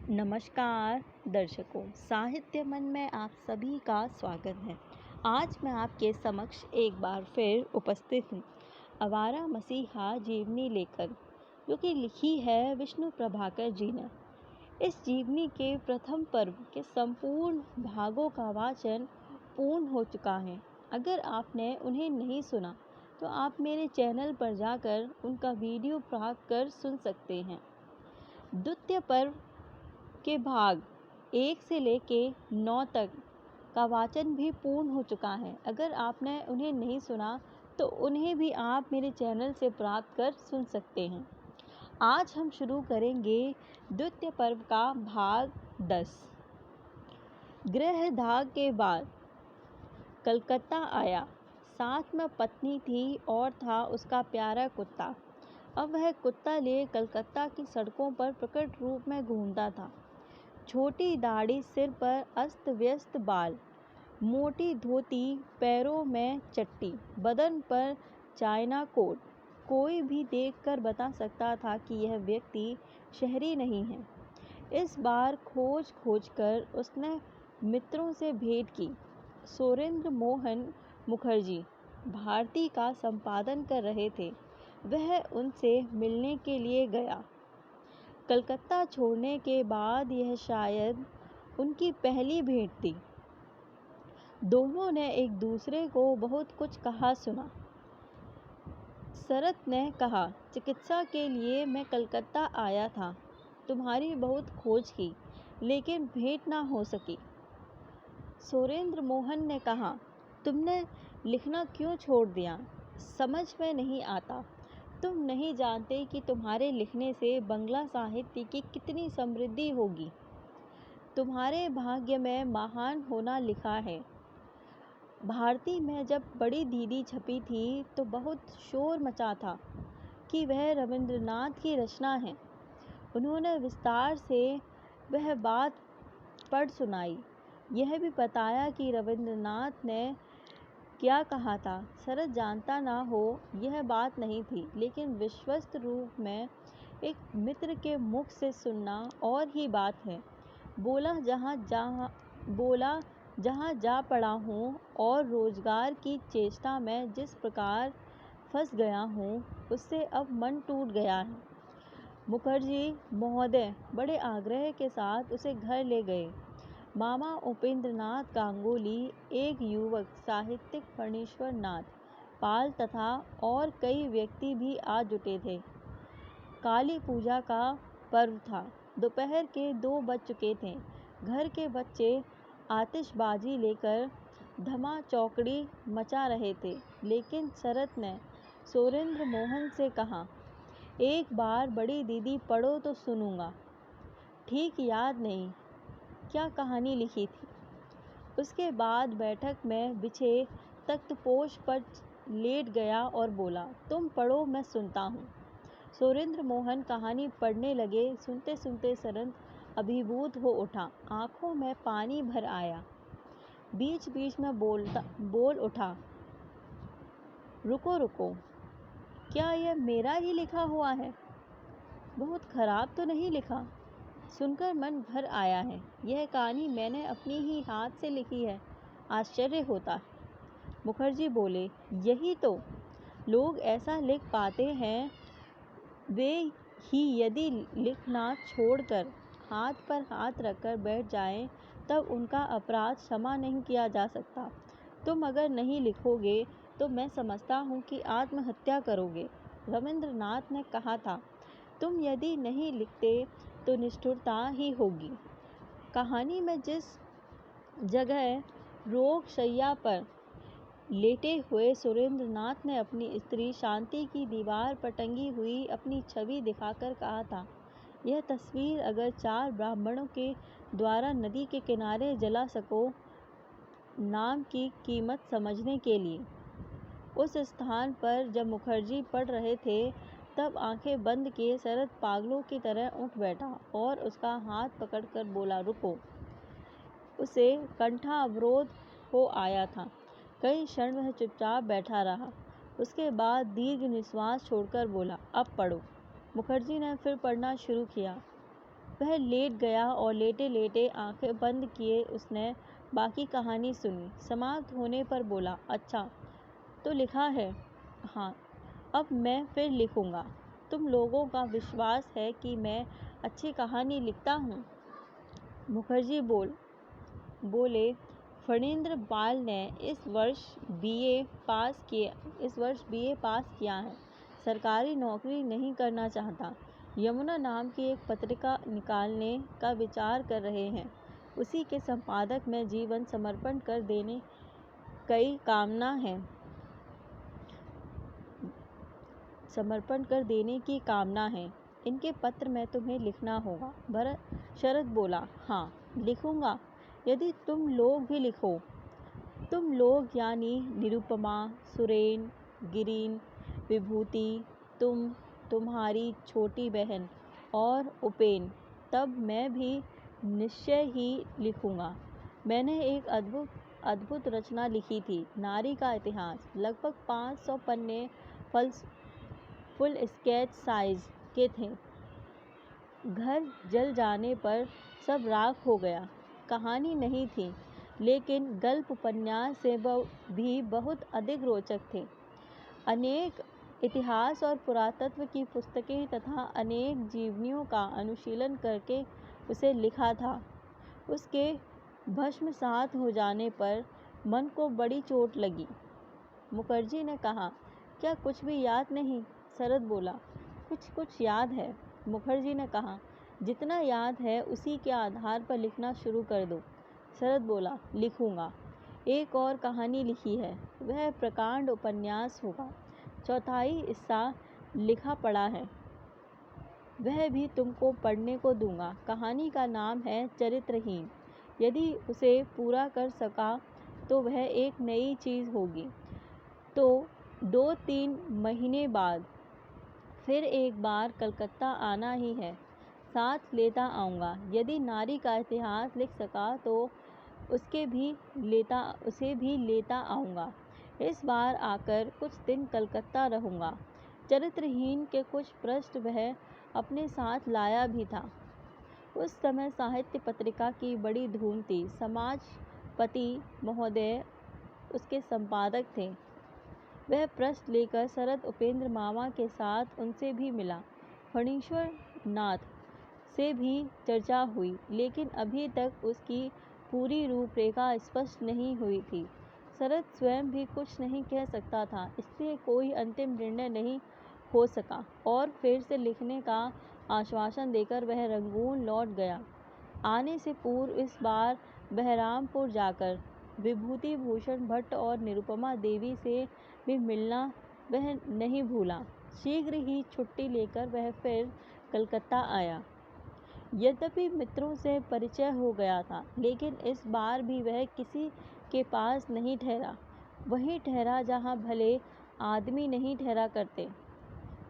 नमस्कार दर्शकों, साहित्य मन में आप सभी का स्वागत है। आज मैं आपके समक्ष एक बार फिर उपस्थित हूँ आवारा मसीहा जीवनी लेकर, जो कि लिखी है विष्णु प्रभाकर जी ने। इस जीवनी के प्रथम पर्व के संपूर्ण भागों का वाचन पूर्ण हो चुका है। अगर आपने उन्हें नहीं सुना तो आप मेरे चैनल पर जाकर उनका वीडियो प्राप्त कर सुन सकते हैं। द्वितीय पर्व के भाग 1 से लेके 9 तक का वाचन भी पूर्ण हो चुका है। अगर आपने उन्हें नहीं सुना तो उन्हें भी आप मेरे चैनल से प्राप्त कर सुन सकते हैं। आज हम शुरू करेंगे द्वितीय पर्व का भाग 10। गृहदाह के बाद कलकत्ता आया। साथ में पत्नी थी और था उसका प्यारा कुत्ता। अब वह कुत्ता लिए कलकत्ता की सड़कों पर प्रकट रूप में घूमता था। छोटी दाढ़ी, सिर पर अस्त व्यस्त बाल, मोटी धोती, पैरों में चट्टी, बदन पर चाइना कोट। कोई भी देखकर बता सकता था कि यह व्यक्ति शहरी नहीं है। इस बार खोज कर उसने मित्रों से भेंट की। सुरेंद्र मोहन मुखर्जी भारती का संपादन कर रहे थे। वह उनसे मिलने के लिए गया। कलकत्ता छोड़ने के बाद यह शायद उनकी पहली भेंट थी। दोनों ने एक दूसरे को बहुत कुछ कहा सुना। शरत ने कहा, चिकित्सा के लिए मैं कलकत्ता आया था। तुम्हारी बहुत खोज की, लेकिन भेंट ना हो सकी। सुरेंद्र मोहन ने कहा, तुमने लिखना क्यों छोड़ दिया? समझ में नहीं आता। तुम नहीं जानते कि तुम्हारे लिखने से बंगला साहित्य की कितनी समृद्धि होगी। तुम्हारे भाग्य में महान होना लिखा है। भारती में जब बड़ी दीदी छपी थी तो बहुत शोर मचा था कि वह रविंद्रनाथ की रचना है। उन्होंने विस्तार से वह बात पढ़ सुनाई। यह भी बताया कि रविंद्रनाथ ने क्या कहा था। शरद जानता ना हो यह बात नहीं थी, लेकिन विश्वस्त रूप में एक मित्र के मुख से सुनना और ही बात है। बोला जहाँ जा पड़ा हूँ और रोजगार की चेष्टा में जिस प्रकार फंस गया हूँ, उससे अब मन टूट गया है। मुखर्जी महोदय बड़े आग्रह के साथ उसे घर ले गए। मामा उपेंद्रनाथ गांगुली, एक युवक साहित्यिक फणीश्वर नाथ पाल तथा और कई व्यक्ति भी आ जुटे थे। काली पूजा का पर्व था। दोपहर के 2 बज चुके थे। घर के बच्चे आतिशबाजी लेकर धमा चौकड़ी मचा रहे थे, लेकिन शरत ने सुरेंद्र मोहन से कहा, एक बार बड़ी दीदी पढ़ो तो सुनूंगा। ठीक याद नहीं क्या कहानी लिखी थी। उसके बाद बैठक में बिछे तख्तपोश पर लेट गया और बोला, तुम पढ़ो, मैं सुनता हूँ। सुरेंद्र मोहन कहानी पढ़ने लगे। सुनते सुनते शरत अभिभूत हो उठा। आंखों में पानी भर आया। बीच बीच में बोल उठा, रुको रुको, क्या यह मेरा ही लिखा हुआ है? बहुत खराब तो नहीं लिखा? सुनकर मन भर आया है। यह कहानी मैंने अपनी ही हाथ से लिखी है। आश्चर्य होता है। मुखर्जी बोले, यही तो लोग ऐसा लिख पाते हैं। वे ही यदि लिखना छोड़कर हाथ पर हाथ रखकर बैठ जाएं, तब उनका अपराध क्षमा नहीं किया जा सकता। तुम अगर नहीं लिखोगे तो मैं समझता हूँ कि आत्महत्या करोगे। रविंद्रनाथ ने कहा था, तुम यदि नहीं लिखते तो निष्ठुरता ही होगी। कहानी में जिस जगह रोग शैया पर लेटे हुए सुरेंद्रनाथ ने अपनी स्त्री शांति की दीवार पर टंगी हुई अपनी छवि दिखाकर कहा था, यह तस्वीर अगर 4 ब्राह्मणों के द्वारा नदी के किनारे जला सको, नाम की कीमत समझने के लिए। उस स्थान पर जब मुखर्जी पढ़ रहे थे, तब आंखें बंद किए शरत पागलों की तरह उठ बैठा और उसका हाथ पकड़कर बोला, रुको। उसे कंठावरोध हो आया था। कई क्षण वह चुपचाप बैठा रहा। उसके बाद दीर्घ निश्वास छोड़कर बोला, अब पढ़ो। मुखर्जी ने फिर पढ़ना शुरू किया। वह लेट गया और लेटे लेटे आंखें बंद किए उसने बाकी कहानी सुनी। समाप्त होने पर बोला, अच्छा तो लिखा है? हाँ, अब मैं फिर लिखूंगा। तुम लोगों का विश्वास है कि मैं अच्छी कहानी लिखता हूँ? मुखर्जी बोले, फणींद्र पाल ने इस वर्ष बीए पास किया है। सरकारी नौकरी नहीं करना चाहता। यमुना नाम की एक पत्रिका निकालने का विचार कर रहे हैं। उसी के संपादक में जीवन समर्पण कर देने की कामना है। इनके पत्र में तुम्हें लिखना होगा। शरद बोला, हाँ लिखूंगा, यदि तुम लोग भी लिखो। तुम लोग यानी निरुपमा, सुरेन, गिरीन, विभूति, तुम्हारी छोटी बहन और उपेन, तब मैं भी निश्चय ही लिखूंगा। मैंने एक अद्भुत रचना लिखी थी, नारी का इतिहास। लगभग 500 पन्ने फुल स्केच साइज के थे। घर जल जाने पर सब राख हो गया। कहानी नहीं थी, लेकिन गल्प उपन्यास से भी बहुत अधिक रोचक थे। अनेक इतिहास और पुरातत्व की पुस्तकें तथा अनेक जीवनियों का अनुशीलन करके उसे लिखा था। उसके भस्मसात हो जाने पर मन को बड़ी चोट लगी। मुखर्जी ने कहा, क्या कुछ भी याद नहीं? शरद बोला, कुछ याद है। मुखर्जी ने कहा, जितना याद है उसी के आधार पर लिखना शुरू कर दो। शरद बोला, लिखूंगा। एक और कहानी लिखी है, वह प्रकांड उपन्यास होगा। चौथाई हिस्सा लिखा पड़ा है, वह भी तुमको पढ़ने को दूंगा। कहानी का नाम है चरित्रहीन। यदि उसे पूरा कर सका तो वह एक नई चीज़ होगी। तो 2-3 महीने बाद फिर एक बार कलकत्ता आना ही है। साथ लेता आऊँगा। यदि नारी का इतिहास लिख सका तो उसे भी लेता आऊँगा। इस बार आकर कुछ दिन कलकत्ता रहूँगा। चरित्रहीन के कुछ पृष्ठ वह अपने साथ लाया भी था। उस समय साहित्य पत्रिका की बड़ी धूम थी। समाजपति महोदय उसके संपादक थे। वह पृष्ठ लेकर शरद उपेंद्र मामा के साथ उनसे भी मिला। फणीश्वर नाथ से भी चर्चा हुई, लेकिन अभी तक उसकी पूरी रूपरेखा स्पष्ट नहीं हुई थी। शरद स्वयं भी कुछ नहीं कह सकता था, इसलिए कोई अंतिम निर्णय नहीं हो सका और फिर से लिखने का आश्वासन देकर वह रंगून लौट गया। आने से पूर्व इस बार बहरामपुर जाकर विभूति भूषण भट्ट और निरुपमा देवी से भी मिलना वह नहीं भूला। शीघ्र ही छुट्टी लेकर वह फिर कलकत्ता आया। यद्यपि मित्रों से परिचय हो गया था, लेकिन इस बार भी वह किसी के पास नहीं ठहरा। वहीं ठहरा जहाँ भले आदमी नहीं ठहरा करते।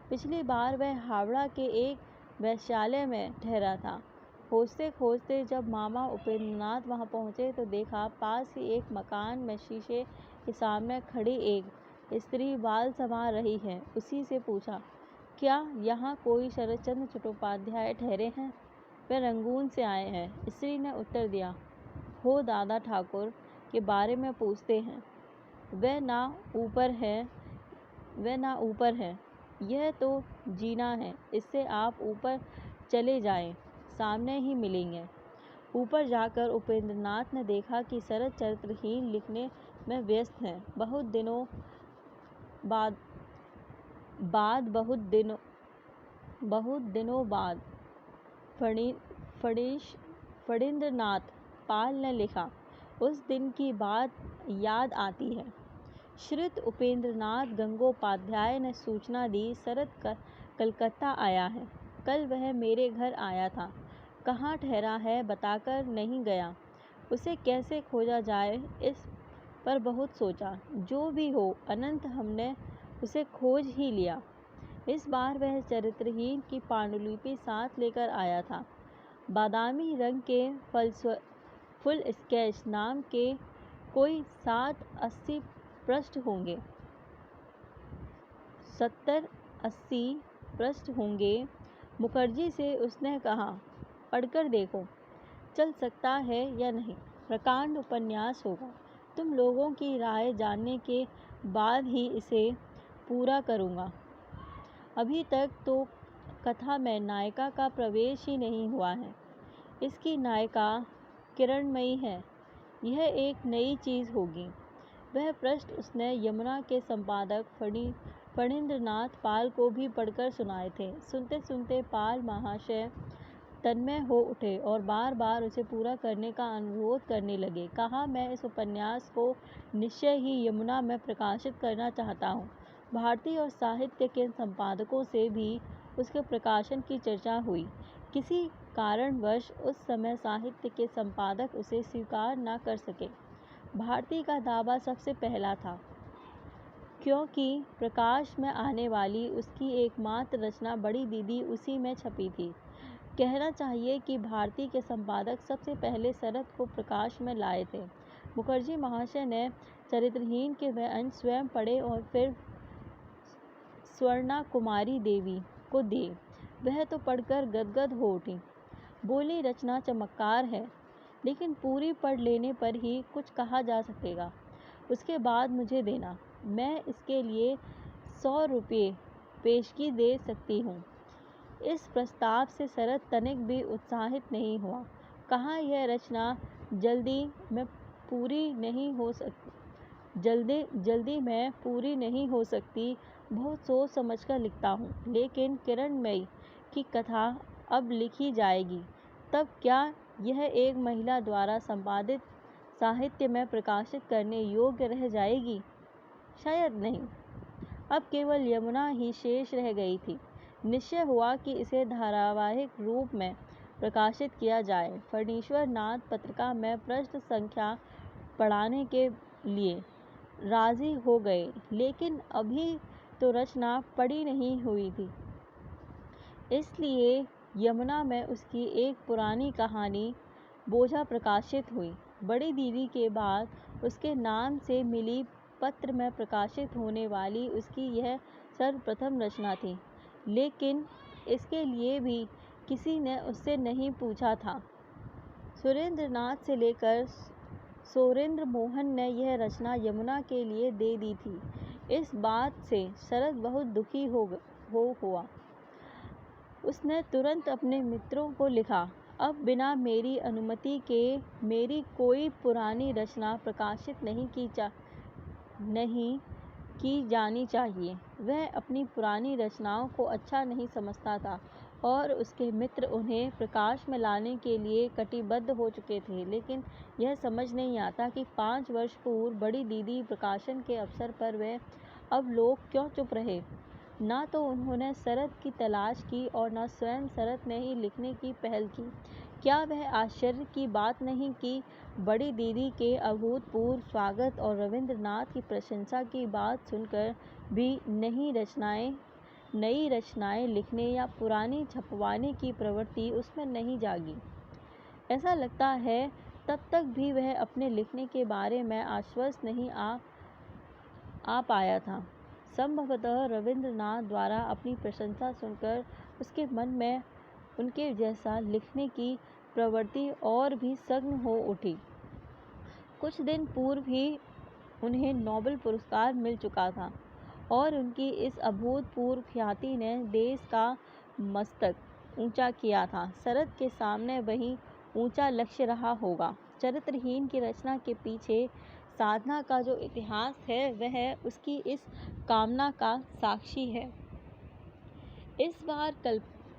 पिछली बार वह हावड़ा के एक वेश्यालय में ठहरा था। खोजते खोजते जब मामा उपेंद्रनाथ वहाँ पहुँचे तो देखा पास ही एक मकान में शीशे के सामने खड़ी एक स्त्री बाल संवार रही है। उसी से पूछा, क्या यहाँ कोई शरदचंद्र चट्टोपाध्याय ठहरे हैं? वे रंगून से आए हैं। स्त्री ने उत्तर दिया, हो दादा ठाकुर के बारे में पूछते हैं। वह ना ऊपर है, यह तो जीना है, इससे आप ऊपर चले जाएं, सामने ही मिलेंगे। ऊपर जाकर उपेंद्रनाथ ने देखा कि शरद चरित्रहीन लिखने में व्यस्त हैं। बहुत दिनों बाद फणींद्रनाथ पाल ने लिखा, उस दिन की बात याद आती है। श्रीयुत उपेंद्रनाथ गंगोपाध्याय ने सूचना दी, शरद कलकत्ता आया है। कल वह मेरे घर आया था। कहाँ ठहरा है बताकर नहीं गया। उसे कैसे खोजा जाए इस पर बहुत सोचा। जो भी हो, अनंत हमने उसे खोज ही लिया। इस बार वह चरित्रहीन की पांडुलिपि साथ लेकर आया था। बादामी रंग के फुल स्केच नाम के कोई 70-80 पृष्ठ होंगे। 70-80 पृष्ठ होंगे। मुखर्जी से उसने कहा, पढ़कर देखो, चल सकता है या नहीं। प्रकांड उपन्यास होगा। तुम लोगों की राय जानने के बाद ही इसे पूरा करूँगा। अभी तक तो कथा में नायिका का प्रवेश ही नहीं हुआ है। इसकी नायिका किरणमयी है। यह एक नई चीज़ होगी। वह पृष्ठ उसने यमुना के संपादक फणींद्रनाथ पाल को भी पढ़कर सुनाए थे। सुनते सुनते पाल महाशय तन्मय हो उठे और बार बार उसे पूरा करने का अनुरोध करने लगे। कहा, मैं इस उपन्यास को निश्चय ही यमुना में प्रकाशित करना चाहता हूँ। भारतीय और साहित्य के संपादकों से भी उसके प्रकाशन की चर्चा हुई। किसी कारणवश उस समय साहित्य के संपादक उसे स्वीकार न कर सके। भारती का दावा सबसे पहला था, क्योंकि प्रकाश में आने वाली उसकी एकमात्र रचना बड़ी दीदी उसी में छपी थी। कहना चाहिए कि भारती के संपादक सबसे पहले शरद को प्रकाश में लाए थे। मुखर्जी महाशय ने चरित्रहीन के वह अंश स्वयं पढ़े और फिर स्वर्णा कुमारी देवी को दिए। वह तो पढ़कर गदगद हो उठी। बोली, रचना चमत्कार है, लेकिन पूरी पढ़ लेने पर ही कुछ कहा जा सकेगा। उसके बाद मुझे देना, मैं इसके लिए 100 रुपये पेशगी दे सकती हूँ। इस प्रस्ताव से शरद तनिक भी उत्साहित नहीं हुआ। कहा, यह रचना जल्दी में पूरी नहीं हो सकती। बहुत सोच समझकर लिखता हूँ, लेकिन किरणमयी की कथा अब लिखी जाएगी, तब क्या यह एक महिला द्वारा संपादित साहित्य में प्रकाशित करने योग्य रह जाएगी? शायद नहीं। अब केवल यमुना ही शेष रह गई थी। निश्चय हुआ कि इसे धारावाहिक रूप में प्रकाशित किया जाए। फणीश्वर नाथ पत्रिका में पृष्ठ संख्या बढ़ाने के लिए राजी हो गए, लेकिन अभी तो रचना पढ़ी नहीं हुई थी। इसलिए यमुना में उसकी एक पुरानी कहानी बोझा प्रकाशित हुई। बड़ी दीदी के बाद उसके नाम से मिली पत्र में प्रकाशित होने वाली उसकी यह सर्वप्रथम रचना थी, लेकिन इसके लिए भी किसी ने उससे नहीं पूछा था। सुरेंद्रनाथ से लेकर सोरेंद्र मोहन ने यह रचना यमुना के लिए दे दी थी। इस बात से शरद बहुत दुखी हुआ। उसने तुरंत अपने मित्रों को लिखा, अब बिना मेरी अनुमति के मेरी कोई पुरानी रचना प्रकाशित नहीं की जानी चाहिए। वह अपनी पुरानी रचनाओं को अच्छा नहीं समझता था और उसके मित्र उन्हें प्रकाश में लाने के लिए कटिबद्ध हो चुके थे, लेकिन यह समझ नहीं आता कि 5 वर्ष पूर्व बड़ी दीदी प्रकाशन के अवसर पर वे अब लोग क्यों चुप रहे। ना तो उन्होंने शरद की तलाश की और न स्वयं शरद ने ही लिखने की पहल की। क्या वह आश्चर्य की बात नहीं कि बड़ी दीदी के अभूतपूर्व स्वागत और रविंद्रनाथ की प्रशंसा की बात सुनकर भी नई रचनाएं लिखने या पुरानी छपवाने की प्रवृत्ति उसमें नहीं जागी। ऐसा लगता है तब तक भी वह अपने लिखने के बारे में आश्वस्त नहीं आ पाया था। संभवतः रविंद्रनाथ द्वारा अपनी प्रशंसा सुनकर उसके मन में उनके जैसा लिखने की प्रवृत्ति और भी सघन हो उठी। कुछ दिन पूर्व ही उन्हें नोबेल पुरस्कार मिल चुका था और उनकी इस अभूतपूर्व ख्याति ने देश का मस्तक ऊंचा किया था। शरद के सामने वही ऊंचा लक्ष्य रहा होगा। चरित्रहीन की रचना के पीछे साधना का जो इतिहास है, वह उसकी इस कामना का साक्षी है। इस बार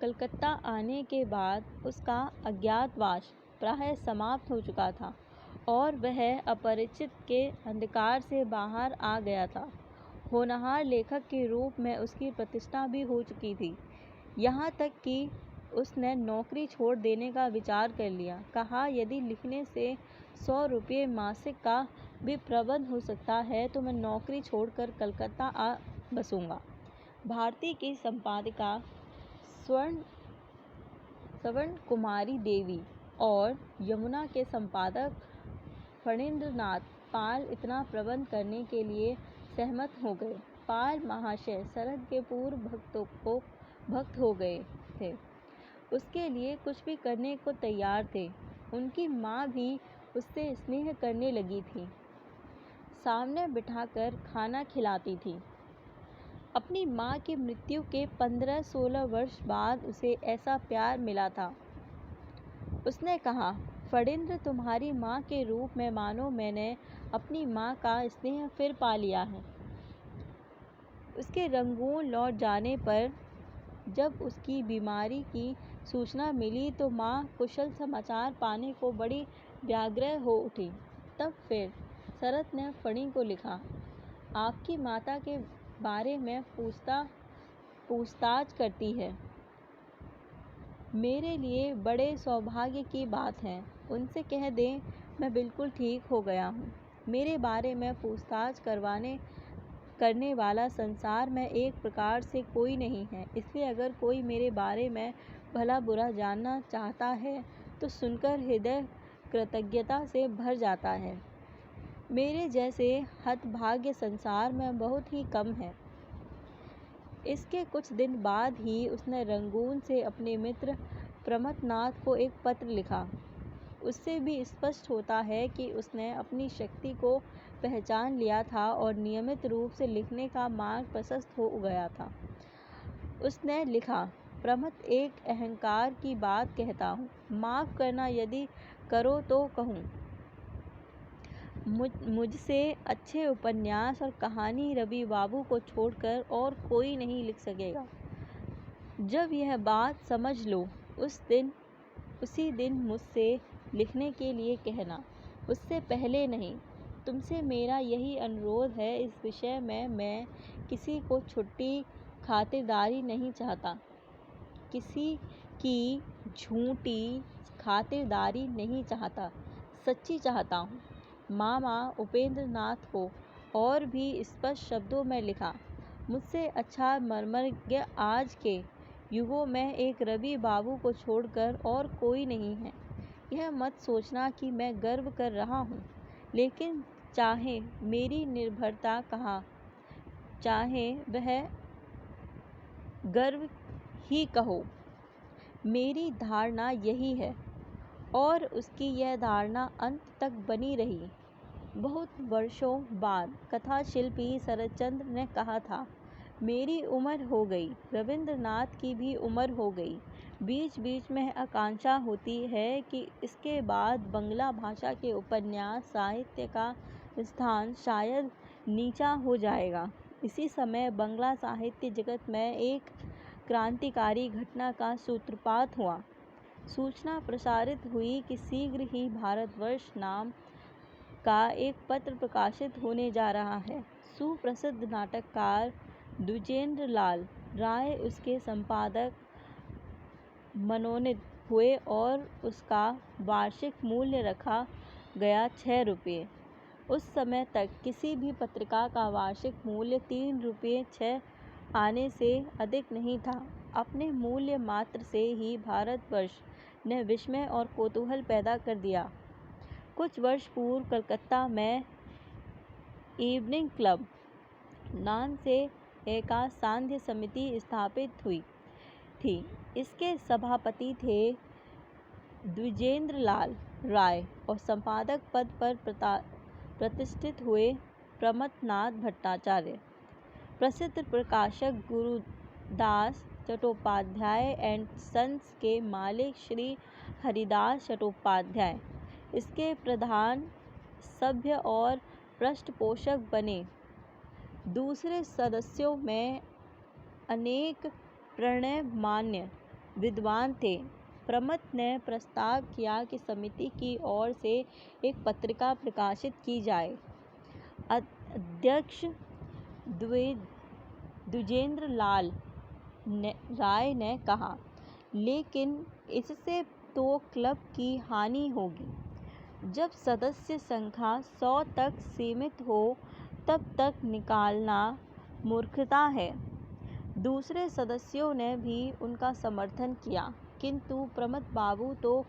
कलकत्ता आने के बाद उसका अज्ञातवास प्रायः समाप्त हो चुका था और वह अपरिचित के अंधकार से बाहर आ गया था। होनहार लेखक के रूप में उसकी प्रतिष्ठा भी हो चुकी थी। यहाँ तक कि उसने नौकरी छोड़ देने का विचार कर लिया। कहा, यदि लिखने से 100 रुपये मासिक का भी प्रबंध हो सकता है तो मैं नौकरी छोड़कर कलकत्ता आ बसूंगा। भारती की संपादिका स्वर्ण कुमारी देवी और यमुना के संपादक फणींद्रनाथ पाल इतना प्रबंध करने के लिए सहमत हो गए। पाल महाशय शरद के पूर्व भक्त हो गए थे। उसके लिए कुछ भी करने को तैयार थे। उनकी माँ भी उससे स्नेह करने लगी थी, सामने बिठाकर खाना खिलाती थी। अपनी माँ की मृत्यु के 15-16 वर्ष बाद उसे ऐसा प्यार मिला था। उसने कहा, फणींद्र, तुम्हारी माँ के रूप में मानो मैंने अपनी माँ का स्नेह फिर पा लिया है। उसके रंगून लौट जाने पर जब उसकी बीमारी की सूचना मिली तो माँ कुशल समाचार पाने को बड़ी व्यग्र हो उठी। तब फिर शरत ने फणी को लिखा, आपकी माता के बारे में पूछताछ करती है। मेरे लिए बड़े सौभाग्य की बात है। उनसे कह दें मैं बिल्कुल ठीक हो गया हूँ। मेरे बारे में पूछताछ करने वाला संसार में एक प्रकार से कोई नहीं है, इसलिए अगर कोई मेरे बारे में भला बुरा जानना चाहता है तो सुनकर हृदय कृतज्ञता से भर जाता है। मेरे जैसे हतभाग्य संसार में बहुत ही कम है। इसके कुछ दिन बाद ही उसने रंगून से अपने मित्र प्रमथनाथ को एक पत्र लिखा। उससे भी स्पष्ट होता है कि उसने अपनी शक्ति को पहचान लिया था और नियमित रूप से लिखने का मार्ग प्रशस्त हो गया था। उसने लिखा, प्रमथ, एक अहंकार की बात कहता हूँ, माफ़ करना यदि करो तो कहूँ। मुझसे अच्छे उपन्यास और कहानी रवि बाबू को छोड़कर और कोई नहीं लिख सकेगा। जब यह बात समझ लो उसी दिन मुझसे लिखने के लिए कहना, उससे पहले नहीं। तुमसे मेरा यही अनुरोध है। इस विषय में मैं किसी को छुट्टी खातिरदारी नहीं चाहता, किसी की झूठी खातिरदारी नहीं चाहता, सच्ची चाहता हूँ। मामा उपेंद्र नाथ को और भी स्पष्ट शब्दों में लिखा, मुझसे अच्छा मर्मज्ञ आज के युगों में एक रवि बाबू को छोड़कर और कोई नहीं है। यह मत सोचना कि मैं गर्व कर रहा हूँ, लेकिन चाहे मेरी निर्भरता कहा, चाहे वह गर्व ही कहो, मेरी धारणा यही है। और उसकी यह धारणा अंत तक बनी रही। बहुत वर्षों बाद कथा शिल्पी शरतचंद्र ने कहा था, मेरी उम्र हो गई, रविंद्रनाथ की भी उम्र हो गई। बीच बीच में आकांक्षा होती है कि इसके बाद बंगला भाषा के उपन्यास साहित्य का स्थान शायद नीचा हो जाएगा। इसी समय बंगला साहित्य जगत में एक क्रांतिकारी घटना का सूत्रपात हुआ। सूचना प्रसारित हुई कि शीघ्र ही भारतवर्ष नाम का एक पत्र प्रकाशित होने जा रहा है। सुप्रसिद्ध नाटककार द्विजेंद्रलाल राय उसके संपादक मनोनीत हुए और उसका वार्षिक मूल्य रखा गया 6 रुपये। उस समय तक किसी भी पत्रिका का वार्षिक मूल्य 3 रुपये 6 आने से अधिक नहीं था। अपने मूल्य मात्र से ही भारतवर्ष ने विस्मय और कौतूहल पैदा कर दिया। कुछ वर्ष पूर्व कलकत्ता में इवनिंग क्लब नाम से एक सांध्य समिति स्थापित हुई थी। इसके सभापति थे द्विजेंद्रलाल राय और संपादक पद पर प्रतिष्ठित हुए प्रमथनाथ भट्टाचार्य। प्रसिद्ध प्रकाशक गुरुदास चट्टोपाध्याय एंड सन्स के मालिक श्री हरिदास चट्टोपाध्याय इसके प्रधान सभ्य और पृष्ठपोषक बने। दूसरे सदस्यों में अनेक प्रणयमान्य विद्वान थे। प्रमथ ने प्रस्ताव किया कि समिति की ओर से एक पत्रिका प्रकाशित की जाए। अध्यक्ष द्विजेंद्रलाल राय ने कहा, लेकिन इससे तो क्लब की हानि होगी। जब सदस्य संख्या 100 तक सीमित हो तब तक निकालना मूर्खता है। दूसरे सदस्यों ने भी उनका समर्थन किया, किंतु प्रमथ बाबू तो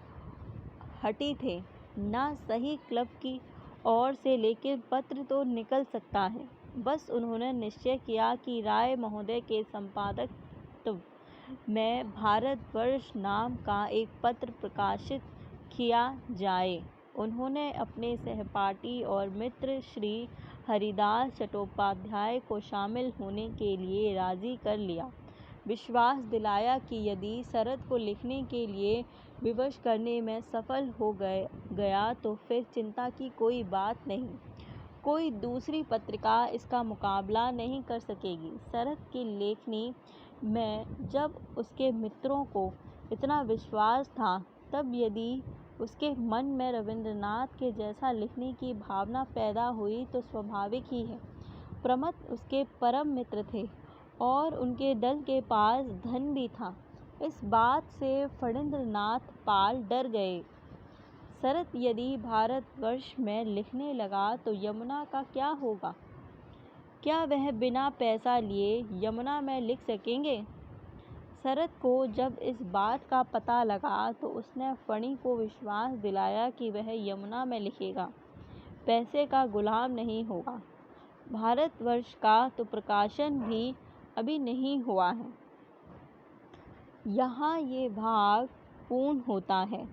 हटी थे। ना सही क्लब की ओर से, लेकिन पत्र तो निकल सकता है। बस उन्होंने निश्चय किया कि राय महोदय के संपादकत्व में भारतवर्ष नाम का एक पत्र प्रकाशित किया जाए। उन्होंने अपने सहपाठी और मित्र श्री हरिदास चट्टोपाध्याय को शामिल होने के लिए राजी कर लिया। विश्वास दिलाया कि यदि शरद को लिखने के लिए विवश करने में सफल हो गया तो फिर चिंता की कोई बात नहीं, कोई दूसरी पत्रिका इसका मुकाबला नहीं कर सकेगी। शरद की लेखनी में जब उसके मित्रों को इतना विश्वास था, तब यदि उसके मन में रविंद्रनाथ के जैसा लिखने की भावना पैदा हुई तो स्वाभाविक ही है। प्रमथ उसके परम मित्र थे और उनके दल के पास धन भी था। इस बात से फणींद्रनाथ पाल डर गए। शरद यदि भारतवर्ष में लिखने लगा तो यमुना का क्या होगा? क्या वह बिना पैसा लिए यमुना में लिख सकेंगे? शरद को जब इस बात का पता लगा तो उसने फणी को विश्वास दिलाया कि वह यमुना में लिखेगा, पैसे का गुलाम नहीं होगा। भारतवर्ष का तो प्रकाशन भी अभी नहीं हुआ है। यहाँ ये भाग पूर्ण होता है।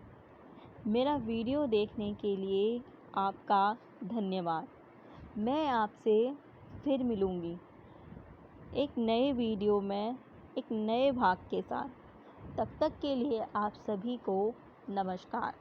मेरा वीडियो देखने के लिए आपका धन्यवाद। मैं आपसे फिर मिलूँगी एक नए वीडियो में एक नए भाग के साथ। तब तक के लिए आप सभी को नमस्कार।